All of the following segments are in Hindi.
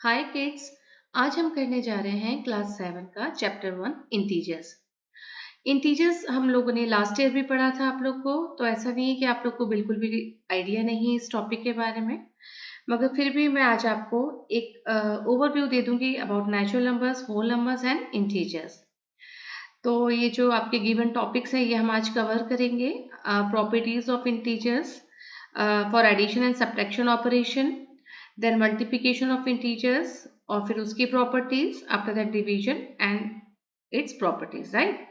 हाय किड्स। आज हम करने जा रहे हैं क्लास 7 का चैप्टर 1 इंटीजर्स। इंटीजर्स हम लोगों ने लास्ट ईयर भी पढ़ा था आप लोग को, तो ऐसा नहीं है कि आप लोग को बिल्कुल भी आइडिया नहीं है इस टॉपिक के बारे में, मगर फिर भी मैं आज आपको एक ओवरव्यू दे दूंगी about natural numbers, whole numbers and integers. तो ये जो आपके गिवन टॉपिक्स हैं ये हम आज कवर करेंगे। Properties of integers for addition and subtraction operation, then multiplication of integers और फिर उसकी properties, after that division and its properties, right.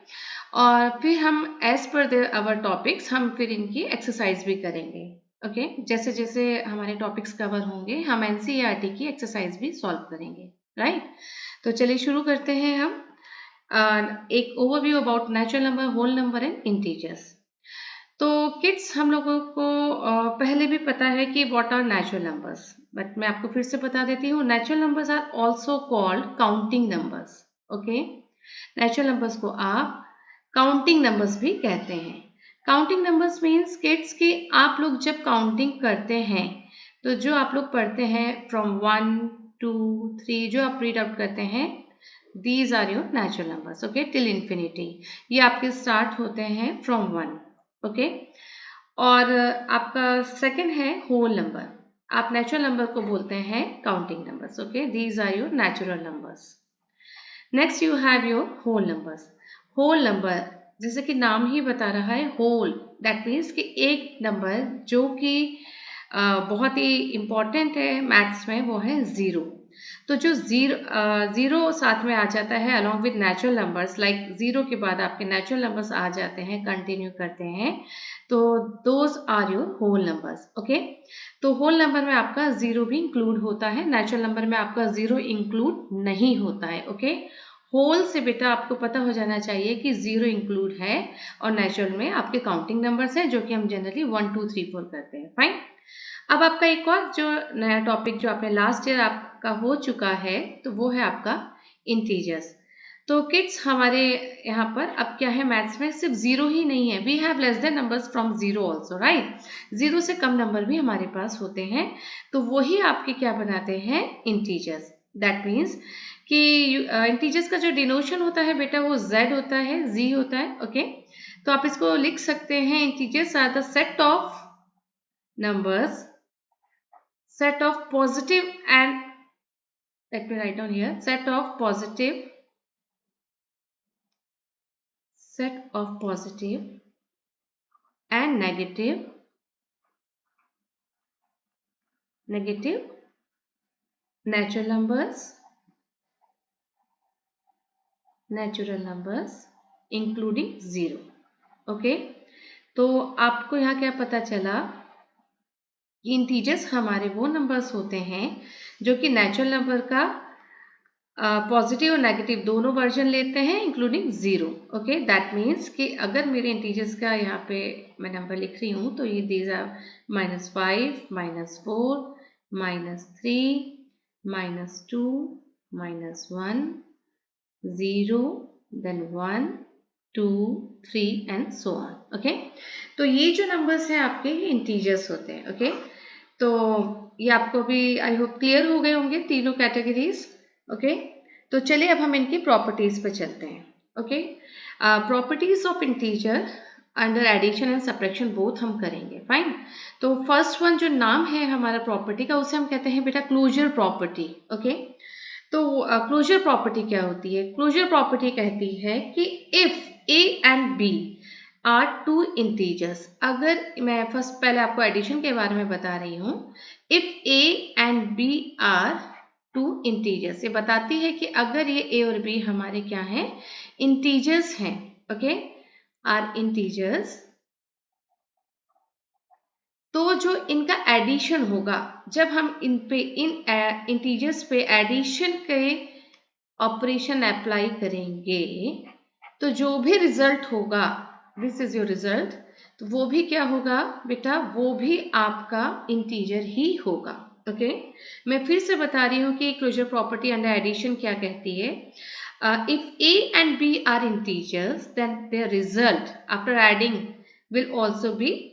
और फिर हम एज पर अवर टॉपिक्स हम फिर इनकी एक्सरसाइज भी करेंगे। ओके जैसे जैसे हमारे टॉपिक्स कवर होंगे हम एनसीईआरटी की एक्सरसाइज भी सॉल्व करेंगे, राइट। तो चलिए शुरू करते हैं हम एक overview about natural number, whole number and integers. तो किड्स हम लोगों को पहले भी पता है कि what are natural numbers, but मैं आपको फिर से बता देती हूँ। Natural numbers are also called counting numbers. Okay, natural numbers को आप काउंटिंग नंबर्स भी कहते हैं। काउंटिंग नंबर्स मीन्स किड्स कि आप लोग जब काउंटिंग करते हैं तो जो आप लोग पढ़ते हैं फ्रॉम 1 2 3 जो आप रीड आउट करते हैं, these are your natural numbers. Okay, till infinity ये आपके स्टार्ट होते हैं फ्रॉम 1। ओके, और आपका सेकंड है होल नंबर। आप नेचुरल नंबर को बोलते हैं counting numbers. Okay, these are your natural numbers. Next you have your whole numbers. Whole number जैसे कि नाम ही बता रहा है होल, दैट मीन्स कि एक नंबर जो कि बहुत ही इम्पॉर्टेंट है मैथ्स में, वो है ज़ीरो। तो जो ज़ीरो साथ में आ जाता है along with natural numbers, like zero के बाद आपके नेचुरल नंबर्स आ जाते हैं, कंटिन्यू करते हैं, तो those are your whole numbers. Okay, तो होल नंबर में आपका ज़ीरो भी इंक्लूड होता है, नेचुरल नंबर में आपका ज़ीरो इंक्लूड नहीं होता है। ओके, होल से बेटा आपको पता हो जाना चाहिए कि ज़ीरो इंक्लूड है और नेचुरल में आपके काउंटिंग नंबर्स हैं जो कि हम जनरली 1 2 3 4 करते हैं। फाइन। अब आपका एक और जो नया टॉपिक जो आपने लास्ट ईयर आपका हो चुका है, तो वो है आपका इंटीजर्स। तो किड्स हमारे यहाँ पर अब क्या है, मैथ्स में सिर्फ जीरो ही नहीं है, we have less than numbers from zero also, right. Zero से कम नंबर भी हमारे पास होते हैं, तो वही आपके क्या बनाते हैं, इंटीजर्स। दैट मीन्स कि इंटीजर्स का जो डिनोशन होता है बेटा वो z होता है, z होता है। ओके, तो आप इसको लिख सकते हैं, integers are the set of numbers, set of positive and, let me write down here, set of positive and negative natural numbers including zero। Okay, तो आपको यहाँ क्या पता चला, इंटीजर्स हमारे वो नंबर्स होते हैं जो कि नेचुरल नंबर का पॉजिटिव और नेगेटिव दोनों वर्जन लेते हैं including zero. Okay, that means कि अगर मेरे इंटीजर्स का यहाँ पे मैं नंबर लिख रही हूँ तो ये these are -5 -4 -3 -2 -1 0 then 1 2 3 and so on. Okay, तो ये जो नंबर्स हैं आपके ये इंटीजर्स होते हैं। ओके, तो ये आपको भी आई होप क्लियर हो गए होंगे तीनों कैटेगरीज। ओके, तो चलिए अब हम इनकी प्रॉपर्टीज पे चलते हैं। Okay, properties of integer under addition and subtraction both हम करेंगे। फाइन। तो फर्स्ट वन जो नाम है हमारा प्रॉपर्टी का, उसे हम कहते हैं बेटा क्लोजर प्रॉपर्टी। ओके, तो क्लोजर प्रॉपर्टी क्या होती है? क्लोजर प्रॉपर्टी कहती है कि if A and B are two integers, अगर मैं फर्स्ट पहले आपको एडिशन के बारे में बता रही हूँ, if A and B are two integers, ये बताती है कि अगर ये ए और बी हमारे क्या हैं, इंटीजर्स हैं। ओके, आर इंटीजर्स, तो जो इनका एडिशन होगा, जब हम इन इंटीजर्स पे एडिशन के ऑपरेशन अप्लाई करेंगे, तो जो भी रिजल्ट होगा, दिस इज योर रिजल्ट, तो वो भी क्या होगा बेटा, वो भी आपका इंटीजर ही होगा। ओके, मैं फिर से बता रही हूँ कि क्लोजर प्रॉपर्टी अंडर एडिशन क्या कहती है। If A and B are integers then their result after adding will also be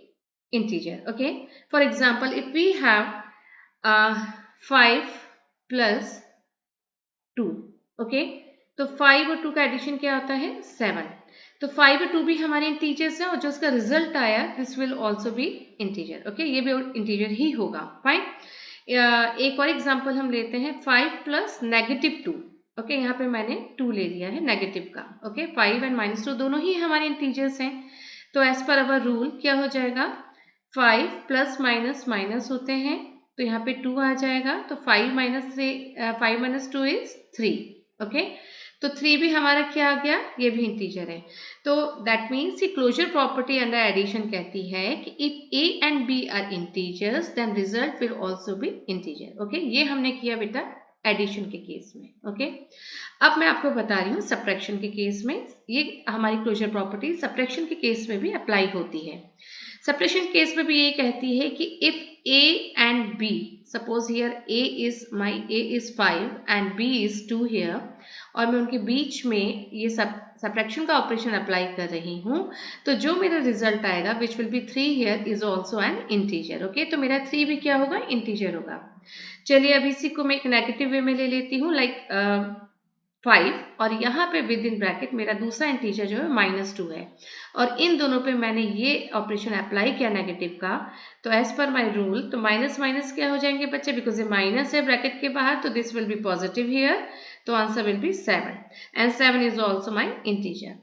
integer। okay, for example, if we have 5 plus 2। Okay, तो 5 और 2 का एडिशन क्या होता है 7। तो 5 और 2 भी हमारे इंटीजर्स है और जो उसका रिजल्ट आया this will also be integer. Okay, ये भी इंटीजर ही होगा। फाइन, एक और एग्जांपल हम लेते हैं 5 प्लस -2। ओके, यहाँ पे मैंने 2 ले लिया है नेगेटिव का। ओके, 5 एंड -2 दोनों ही हमारे इंटीजर्स हैं। तो एज पर अवर रूल क्या हो जाएगा, 5 प्लस माइनस माइनस होते हैं तो यहाँ पे 2 आ जाएगा। तो 5 माइनस 2 इज 3। ओके, तो 3 भी हमारा क्या आ गया, ये भी इंटीजर है। तो that means closure property under addition कहती है कि if A and B are integers then result will also be integer. Okay, ये हमने किया बेटा एडिशन के केस में। ओके, अब मैं आपको बता रही हूँ सब्ट्रैक्शन के केस में ये हमारी क्लोजर प्रॉपर्टी सब्ट्रैक्शन के केस में भी अप्लाई होती है। सब्ट्रैक्शन केस में भी ये कहती है कि if a and b, suppose here a is 5 and b is 2 here, और मैं उनके बीच में ये सब्ट्रैक्शन का ऑपरेशन अप्लाई कर रही हूँ, तो जो मेरा रिजल्ट आएगा which will be 3 here is also an integer। Okay, तो मेरा 3 भी क्या होगा, इंटीजर होगा। चलिए अब इसी को मैं एक नेगेटिव वे में ले लेती हूँ, लाइक 5, और यहाँ पे विद इन ब्रैकेट मेरा दूसरा इंटीजर जो है -2 है, और इन दोनों पे मैंने ये ऑपरेशन अप्लाई किया नेगेटिव का। तो एज पर माय रूल तो माइनस माइनस क्या हो जाएंगे बच्चे, बिकॉज ये माइनस है ब्रैकेट के बाहर, तो this will be positive here, तो answer will be 7 and 7 is also my integer.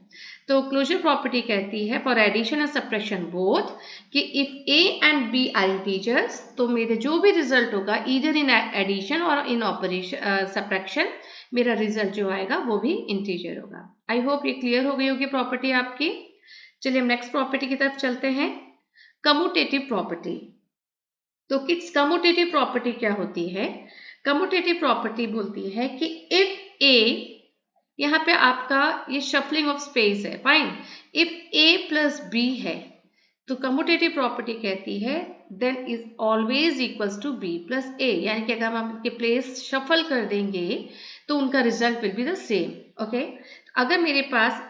तो क्लोजर प्रॉपर्टी कहती है for addition and subtraction both कि if A and B are integers, तो मेरे जो भी रिजल्ट होगा ईदर इन एडिशन और इन ऑपरेशन सब्ट्रैक्शन, मेरा रिजल्ट जो आएगा वो भी इंटीजर होगा। आई होप ये क्लियर हो गई होगी प्रॉपर्टी आपकी। चलिए हम नेक्स्ट प्रॉपर्टी की तरफ चलते हैं, कम्यूटेटिव प्रॉपर्टी। तो किस कम्यूटेटिव प्रॉपर्टी क्या होती है, कम्यूटेटिव प्रॉपर्टी बोलती है कि इफ ए, यहाँ पे आपका ये शफलिंग ऑफ स्पेस है, fine, if A plus B है तो कम्यूटेटिव प्रॉपर्टी कहती है then is always equals to B plus A, यानी कि अगर हम इनके प्लेस शफल कर देंगे तो उनका result will be the same. Okay, अगर मेरे पास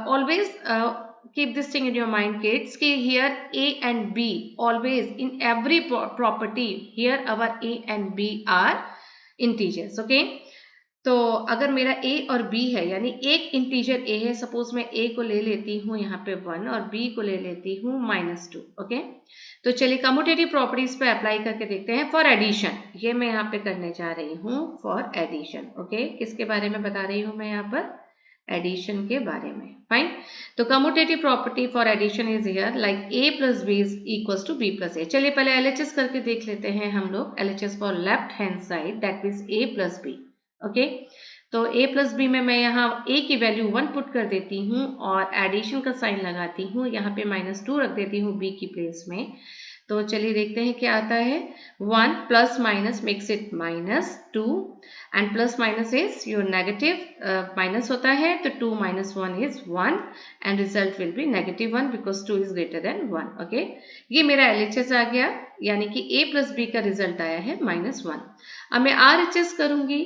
always keep this thing in your mind kids कि here A and B always in every property here our A and B are integers। okay, तो अगर मेरा A और B है यानी एक इंटीजर A है, सपोज मैं A को ले लेती हूँ यहाँ पे 1 और B को ले लेती हूँ -2। ओके, तो चलिए कम्यूटेटिव प्रॉपर्टीज पे अप्लाई करके देखते हैं फॉर एडिशन। ये मैं यहाँ पे करने जा रही हूँ फॉर एडिशन। ओके, किसके बारे में बता रही हूँ मैं यहाँ पर, एडिशन के बारे में। फाइन, तो commutative property for addition is here like a plus B is equals to b plus A. चलिए पहले LHS करके देख लेते हैं हम लोग, LHS for left hand side that means a plus b. Okay, तो a प्लस बी में मैं यहाँ a की वैल्यू 1 पुट कर देती हूँ और एडिशन का साइन लगाती हूँ, यहाँ पे -2 रख देती हूँ b की प्लेस में। तो चलिए देखते हैं क्या आता है, 1 plus minus makes it -2 and plus minus is your negative, minus होता है तो 2 - 1 is 1 and result will be -1 because 2 is greater than 1। Okay, ये मेरा LHS आ गया, यानी कि a प्लस बी का रिजल्ट आया है -1। अब मैं RHS करूंगी,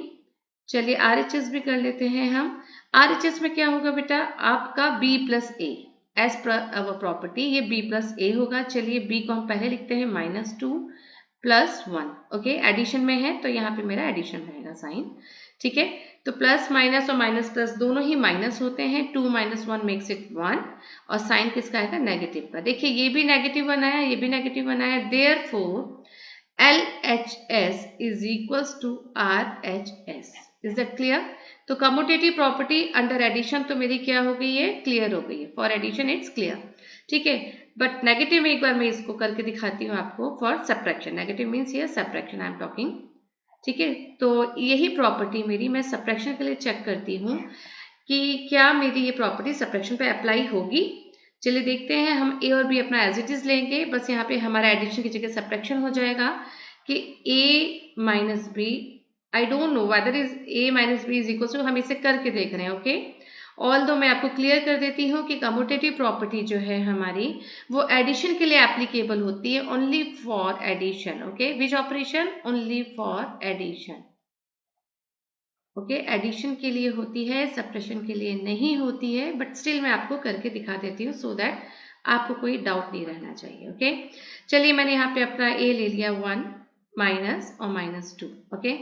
चलिए RHS भी कर लेते हैं हम। RHS में क्या होगा बेटा, आपका b प्लस ए, एज पर अवर प्रॉपर्टी ये b प्लस ए होगा। चलिए b को हम पहले लिखते हैं -2 प्लस 1। ओके, एडिशन में है तो यहाँ पे मेरा एडिशन रहेगा साइन। ठीक है, तो प्लस माइनस और माइनस प्लस दोनों ही माइनस होते हैं, 2 - 1 मेक्स इट 1 और साइन किसका आएगा, नेगेटिव का। देखिए ये भी नेगेटिव बनाया, ये भी नेगेटिव बनाया, therefore LHS is equals to RHS। Is that clear? तो कम्यूटेटिव प्रॉपर्टी अंडर एडिशन तो मेरी क्या हो गई है, क्लियर हो गई है। For addition it's clear. ठीक है, बट नेगेटिव में एक बार मैं इसको करके दिखाती हूँ आपको for subtraction. Negative means here subtraction I am talking. ठीक है, तो यही प्रॉपर्टी मेरी मैं सब्ट्रैक्शन के लिए चेक करती हूँ कि क्या मेरी ये प्रॉपर्टी सब्ट्रैक्शन पे अप्लाई होगी। चलिए देखते हैं, हम a और b अपना एज इट इज लेंगे, बस यहाँ पे हमारा एडिशन की जगह सब्ट्रैक्शन हो जाएगा कि a minus b, I don't know whether is a minus b is equal to, हम इसे करके देख रहे हैं। ओके, ऑल दो मैं आपको क्लियर कर देती हूँ कि कम्यूटेटिव प्रॉपर्टी जो है हमारी वो एडिशन के लिए एप्लीकेबल होती है, only for addition. Okay, which operation, only for addition. Okay, addition के लिए होती है, सब्ट्रैक्शन के लिए नहीं होती है, बट स्टिल मैं आपको करके दिखा देती हूँ सो दैट आपको कोई डाउट नहीं रहना चाहिए। ओके, चलिए मैंने यहाँ पे अपना a ले लिया 1 माइनस और -2। ओके,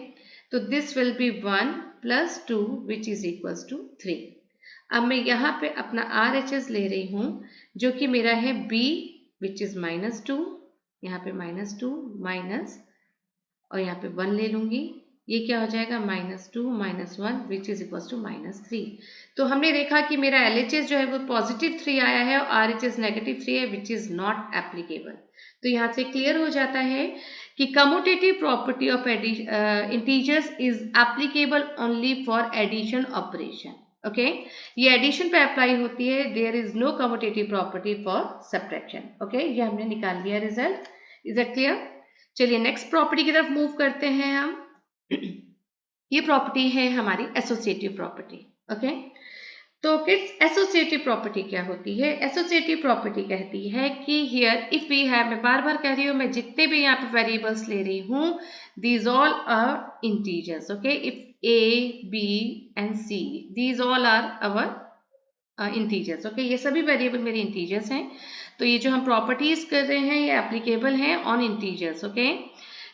तो this will be 1 plus 2 which is equals to 3। अब मैं यहाँ पे अपना RHS ले रही हूँ जो कि मेरा है B विच इज -2, यहाँ पे -2 माइनस और यहाँ पे 1 ले लूंगी, ये क्या हो जाएगा -2 -1 विच इज इक्वल्स टू -3। तो हमने देखा कि मेरा LHS जो है वो पॉजिटिव 3 आया है और RHS नेगेटिव 3 है विच इज नॉट एप्लीकेबल। तो यहाँ से क्लियर हो जाता है कि commutative property of integers is applicable only for addition operation. Okay, ये एडिशन पे अप्लाई होती है, there is no commutative property for subtraction. Okay, ये हमने निकाल लिया रिजल्ट। Is that clear? चलिए नेक्स्ट प्रॉपर्टी की तरफ मूव करते हैं हम। ये प्रॉपर्टी है हमारी एसोसिएटिव प्रॉपर्टी। ओके, तो किड्स एसोसिएटिव प्रॉपर्टी क्या होती है? एसोसिएटिव प्रॉपर्टी कहती है कि हियर इफ वी हैव, मैं बार बार कह रही हूँ, मैं जितने भी यहाँ पे वेरिएबल्स ले रही हूँ these all are integers. Okay, if A, B and C, these all are our integers. Okay, ये सभी वेरिएबल मेरे इंटीजर्स हैं। तो ये जो हम प्रॉपर्टीज कर रहे हैं ये एप्लीकेबल हैं ऑन इंटीजर्स। ओके,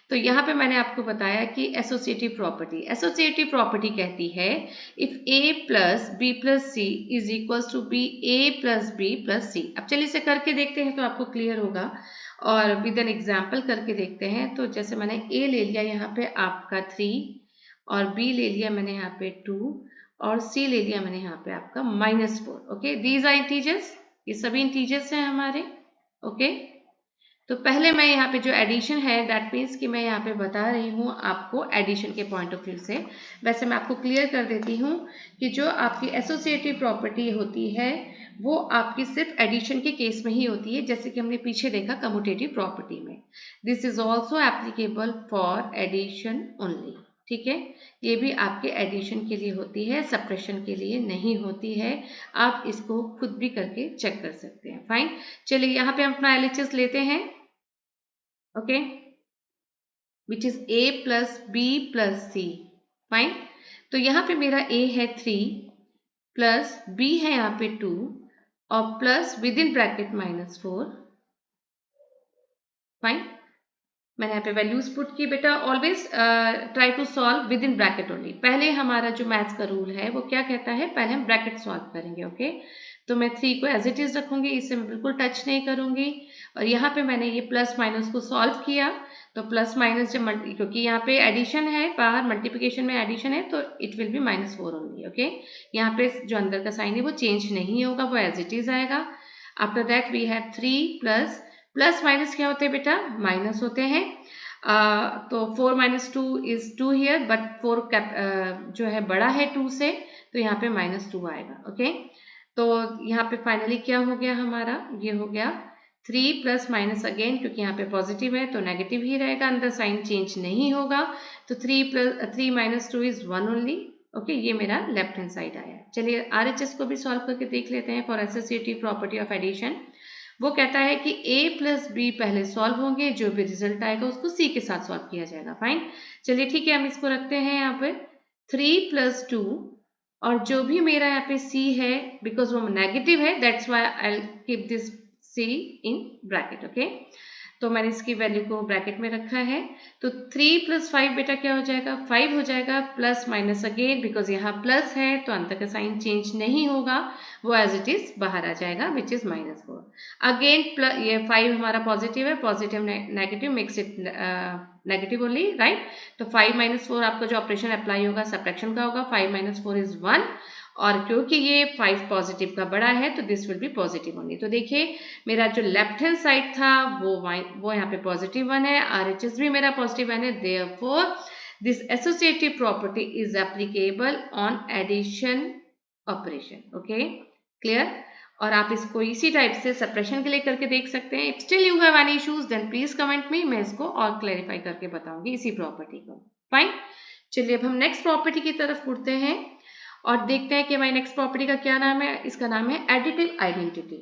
तो यहाँ पे मैंने आपको बताया कि एसोसिएटिव प्रॉपर्टी कहती है if A plus B plus C is equals to B A plus B plus C। अब चलिए इसे करके देखते हैं तो आपको क्लियर होगा और विद एन एग्जाम्पल करके देखते हैं। तो जैसे मैंने A ले लिया यहाँ पे आपका 3 और B ले लिया मैंने यहाँ पे 2 और C ले लिया मैंने यहाँ पे आपका -4। ओके, दीज आर इंटीजर्स, ये सभी इंटीजर्स हैं हमारे। ओके, तो पहले मैं यहाँ पे जो एडिशन है दैट मीन्स कि मैं यहाँ पे बता रही हूँ आपको एडिशन के पॉइंट ऑफ व्यू से। वैसे मैं आपको क्लियर कर देती हूँ कि जो आपकी एसोसिएटिव प्रॉपर्टी होती है वो आपकी सिर्फ एडिशन के केस में ही होती है, जैसे कि हमने पीछे देखा कम्यूटेटिव प्रॉपर्टी में। This is also applicable for addition only. ठीक है, ये भी आपके एडिशन के लिए होती है, सप्रेशन के लिए नहीं होती है। आप इसको खुद भी करके चेक कर सकते हैं। फाइन, चलिए यहाँ पे हम अपना LHS लेते हैं। Okay, which is A plus B plus C। Fine, तो यहाँ पे मेरा A है 3 प्लस B है यहाँ पे 2 और plus within bracket -4। Fine, मैंने यहाँ पे वैल्यूज पुट की। बेटा always try to solve within bracket only. पहले हमारा जो मैथ्स का रूल है वो क्या कहता है, पहले हम ब्रैकेट सॉल्व करेंगे। ओके, तो मैं 3 को एज इट इज रखूंगी, इसे मैं बिल्कुल टच नहीं करूंगी। और यहाँ पे मैंने ये प्लस माइनस को सॉल्व किया, तो प्लस माइनस जब क्योंकि यहाँ पे एडिशन है, बाहर मल्टीप्लिकेशन में एडिशन है, तो it will be -4 only. Okay, यहाँ पे जो अंदर का साइन है वो चेंज नहीं होगा, वो एज इट इज आएगा। After that we have 3 plus minus क्या होते हैं बेटा, माइनस होते हैं। तो 4 - 2 इज 2 हियर, बट 4 जो है बड़ा है 2 से, तो यहाँ पे -2 आएगा। ओके, तो यहाँ पे फाइनली क्या हो गया हमारा, ये हो गया 3 प्लस माइनस अगेन, क्योंकि यहाँ पे पॉजिटिव है तो नेगेटिव ही रहेगा, अंदर साइन चेंज नहीं होगा। तो 3 - 2 इज 1 ओनली। ओके, ये मेरा लेफ्ट हैंड साइड आया। चलिए RHS को भी सॉल्व करके देख लेते हैं for associative property of addition. वो कहता है कि A प्लस B पहले सॉल्व होंगे, जो भी रिजल्ट आएगा उसको C के साथ सॉल्व किया जाएगा। फाइन, चलिए ठीक है, हम इसको रखते हैं यहाँ पे 3 प्लस 2 और जो भी मेरा यहाँ पे C है, बिकॉज वो नेगेटिव है that's why I keep this C in bracket. Okay, तो मैंने इसकी वैल्यू को ब्रैकेट में रखा है। तो 3 + 5 बेटा क्या हो जाएगा, 5 हो जाएगा, प्लस माइनस अगेन बिकॉज यहाँ प्लस है तो अंदर का साइन चेंज नहीं होगा, वो एज इट इज बाहर आ जाएगा विच इज -4। अगेन ये 5 हमारा पॉजिटिव है, positive negative makes it negative only, right. तो 5 - 4 आपका जो ऑपरेशन अप्लाई होगा सब्ट्रैक्शन का होगा, 5 - 4 इज 1 और क्योंकि ये 5 पॉजिटिव का बड़ा है तो this will be positive only. तो देखिए मेरा जो लेफ्ट हैंड साइड था वो यहाँ पे +1 है, RHS भी मेरा +1 है, therefore this associative property is applicable on addition operation. Okay, clear. और आप इसको इसी टाइप से सप्रेशन के लिए करके देख सकते हैं। If still you have any issues then please comment me, मैं इसको और क्लैरिफाई करके बताऊंगी इसी प्रॉपर्टी को। फाइन, चलिए अब हम नेक्स्ट प्रॉपर्टी की तरफ उठते हैं और देखते हैं कि हमारी नेक्स्ट प्रॉपर्टी का क्या नाम है। इसका नाम है एडिटिव आइडेंटिटी।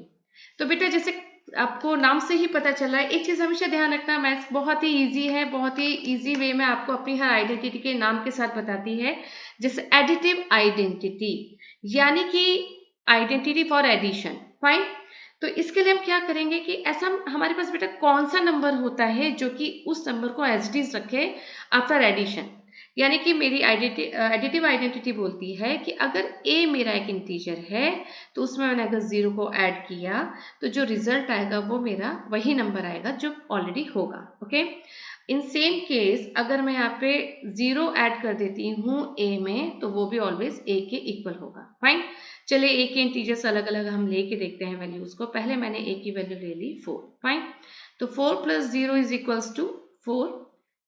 तो बेटा जैसे आपको नाम से ही पता चला है, एक चीज हमेशा ध्यान रखना, मैथ्स बहुत ही इजी है, बहुत ही इजी वे में आपको अपनी हर आइडेंटिटी के नाम के साथ बताती है। जैसे एडिटिव आइडेंटिटी यानी कि आइडेंटिटी फॉर एडिशन। फाइन, तो इसके लिए हम क्या करेंगे कि ऐसा हमारे पास बेटा कौन सा नंबर होता है जो कि उस नंबर को एज इट इज रखे आफ्टर एडिशन। यानी कि मेरी एडिटिव आइडेंटिटी बोलती है कि अगर a मेरा एक इंटीजर है तो उसमें मैंने अगर 0 को ऐड किया तो जो रिजल्ट आएगा वो मेरा वही नंबर आएगा जो ऑलरेडी होगा। ओके, इन सेम केस अगर मैं यहाँ पे 0 ऐड कर देती हूँ a में तो वो भी ऑलवेज a के इक्वल होगा। फाइन, चलिए a के इंटीजर्स अलग अलग हम लेके देखते हैं वैल्यूज को। पहले मैंने a की वैल्यू ले ली 4। फाइन, तो 4 + 0 इज इक्वल्स टू 4।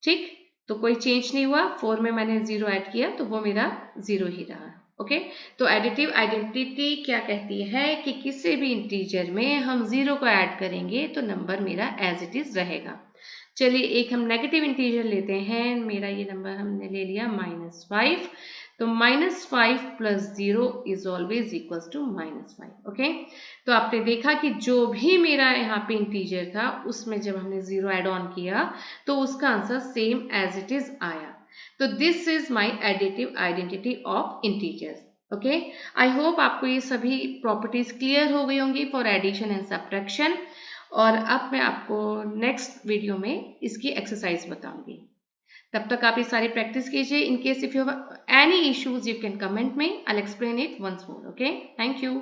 ठीक, तो कोई चेंज नहीं हुआ, 4 में मैंने 0 ऐड किया तो वो मेरा 0 ही रहा। ओके, तो एडिटिव आइडेंटिटी क्या कहती है कि किसी भी इंटीजर में हम 0 को ऐड करेंगे तो नंबर मेरा एज इट इज रहेगा। चलिए एक हम नेगेटिव इंटीजर लेते हैं, मेरा ये नंबर हमने ले लिया -5, तो -5 + 0 is always equals to -5। Okay, तो आपने देखा कि जो भी मेरा यहाँ पे इंटीजर था उसमें जब हमने 0 ऐड ऑन किया तो उसका answer same as it is आया। तो this is my additive identity of integers. Okay, I hope आपको ये सभी प्रॉपर्टीज क्लियर हो गई होंगी फॉर एडिशन एंड सब्ट्रैक्शन। और अब मैं आपको नेक्स्ट वीडियो में इसकी एक्सरसाइज बताऊंगी। तब तक आप ये सारी प्रैक्टिस कीजिए। In case if you have any issues you can comment में, I will explain it once more. Okay, thank you.